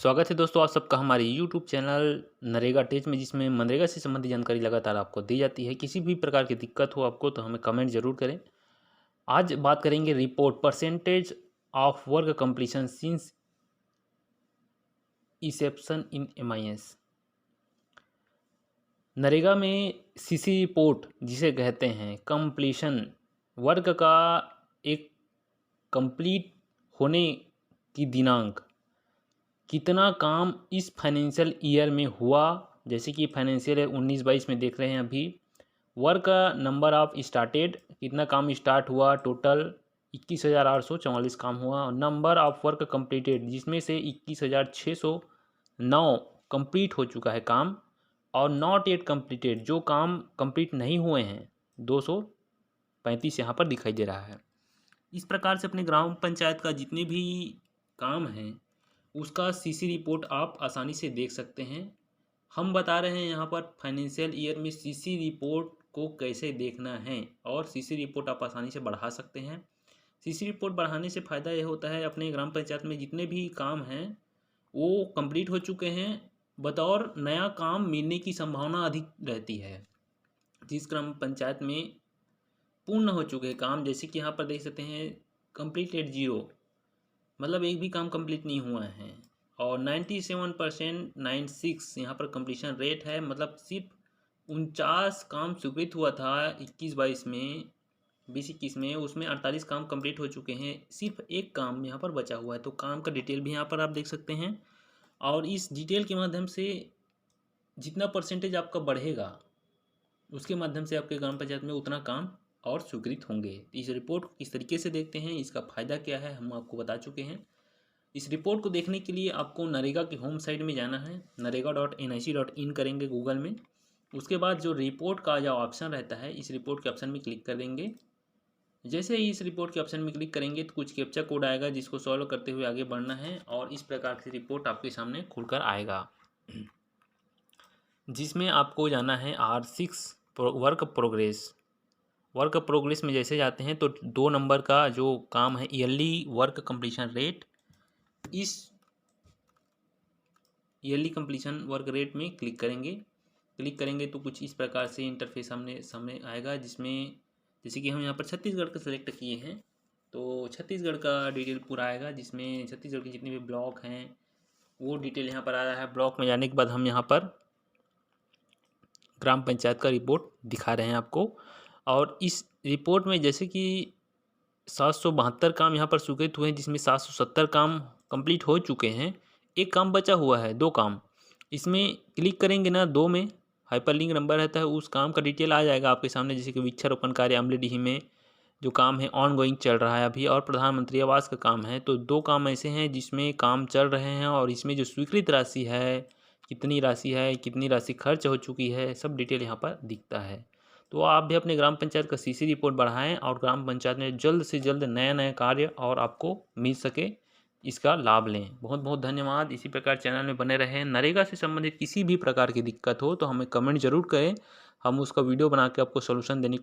स्वागत है दोस्तों आप सबका हमारे YouTube चैनल नरेगा टेच में, जिसमें मनरेगा से संबंधित जानकारी लगातार आपको दी जाती है। किसी भी प्रकार की दिक्कत हो आपको तो हमें कमेंट जरूर करें। आज बात करेंगे report percentage of work completion since Inception in MIS। NREGA में CC रिपोर्ट जिसे कहते हैं कंप्लीशन वर्क का एक कंप्लीट होने की दिनांक, कितना काम इस फाइनेंशियल ईयर में हुआ, जैसे कि फाइनेंशियल ईयर 19-22 में देख रहे हैं अभी। वर्क नंबर ऑफ स्टार्टेड, कितना काम स्टार्ट हुआ, टोटल 21,844 काम हुआ। नंबर ऑफ वर्क कंप्लीटेड, जिसमें से 21,609 कंप्लीट हो चुका है काम, और नॉट येट कंप्लीटेड, जो काम कंप्लीट नहीं हुए हैं 235 यहाँ पर दिखाई दे रहा है। इस प्रकार से अपने ग्राम पंचायत का जितने भी काम हैं उसका CC रिपोर्ट आप आसानी से देख सकते हैं। हम बता रहे हैं यहाँ पर फाइनेंशियल ईयर में CC रिपोर्ट को कैसे देखना है, और CC रिपोर्ट आप आसानी से बढ़ा सकते हैं। CC रिपोर्ट बढ़ाने से फ़ायदा यह होता है, अपने ग्राम पंचायत में जितने भी काम हैं वो कंप्लीट हो चुके हैं, बतौर नया काम मिलने की संभावना अधिक रहती है। जिस ग्राम पंचायत में पूर्ण हो चुके काम, जैसे कि यहाँ पर देख सकते हैं कंप्लीटेड 0, मतलब एक भी काम कंप्लीट नहीं हुआ है, और 97% 96 यहाँ पर कंप्लीशन रेट है, मतलब सिर्फ 49 काम स्वीकृत हुआ था 21-22 में, 20-21 में, उसमें 48 काम कंप्लीट हो चुके हैं, सिर्फ एक काम यहाँ पर बचा हुआ है। तो काम का डिटेल भी यहाँ पर आप देख सकते हैं, और इस डिटेल के माध्यम से जितना परसेंटेज आपका बढ़ेगा उसके माध्यम से आपके ग्राम पंचायत में उतना काम और स्वीकृत होंगे। इस रिपोर्ट को किस तरीके से देखते हैं, इसका फ़ायदा क्या है, हम आपको बता चुके हैं। इस रिपोर्ट को देखने के लिए आपको नरेगा की होम साइट में जाना है, narega.nic.in करेंगे गूगल में। उसके बाद जो रिपोर्ट का जो ऑप्शन रहता है, इस रिपोर्ट के ऑप्शन में क्लिक कर देंगे। जैसे ही इस रिपोर्ट के ऑप्शन में क्लिक करेंगे तो कुछ कैप्चा कोड आएगा, जिसको सॉल्व करते हुए आगे बढ़ना है, और इस प्रकार की रिपोर्ट आपके सामने खुलकर आएगा, जिसमें आपको जाना है R6 वर्क प्रोग्रेस में जैसे जाते हैं तो 2 नंबर का जो काम है ईयरली वर्क कंप्लीशन रेट, इस ईयरली कंप्लीशन वर्क रेट में क्लिक करेंगे तो कुछ इस प्रकार से इंटरफेस सामने आएगा, जिसमें जैसे कि हम यहाँ पर छत्तीसगढ़ का सेलेक्ट किए हैं तो छत्तीसगढ़ का डिटेल पूरा आएगा, जिसमें छत्तीसगढ़ के जितने भी ब्लॉक हैं वो डिटेल यहाँ पर आ रहा है। ब्लॉक में जाने के बाद हम यहाँ पर ग्राम पंचायत का रिपोर्ट दिखा रहे हैं आपको, और इस रिपोर्ट में जैसे कि 772 काम यहाँ पर स्वीकृत हुए हैं, जिसमें 770 काम कंप्लीट हो चुके हैं, एक काम बचा हुआ है, 2 काम। इसमें क्लिक करेंगे ना, 2 में हाइपरलिंक नंबर रहता है, उस काम का डिटेल आ जाएगा आपके सामने, जैसे कि वृक्षारोपण कार्य अमलीडीह में जो काम है ऑनगोइंग चल रहा है अभी, और प्रधानमंत्री आवास का काम है। तो 2 काम ऐसे हैं जिसमें काम चल रहे हैं, और इसमें जो स्वीकृत राशि है, कितनी राशि खर्च हो चुकी है, सब डिटेल यहाँ पर दिखता है। तो आप भी अपने ग्राम पंचायत का CC रिपोर्ट बढ़ाएं, और ग्राम पंचायत में जल्द से जल्द नया कार्य और आपको मिल सके, इसका लाभ लें। बहुत बहुत धन्यवाद। इसी प्रकार चैनल में बने रहें। नरेगा से संबंधित किसी भी प्रकार की दिक्कत हो तो हमें कमेंट जरूर करें, हम उसका वीडियो बना के आपको सोल्यूशन देने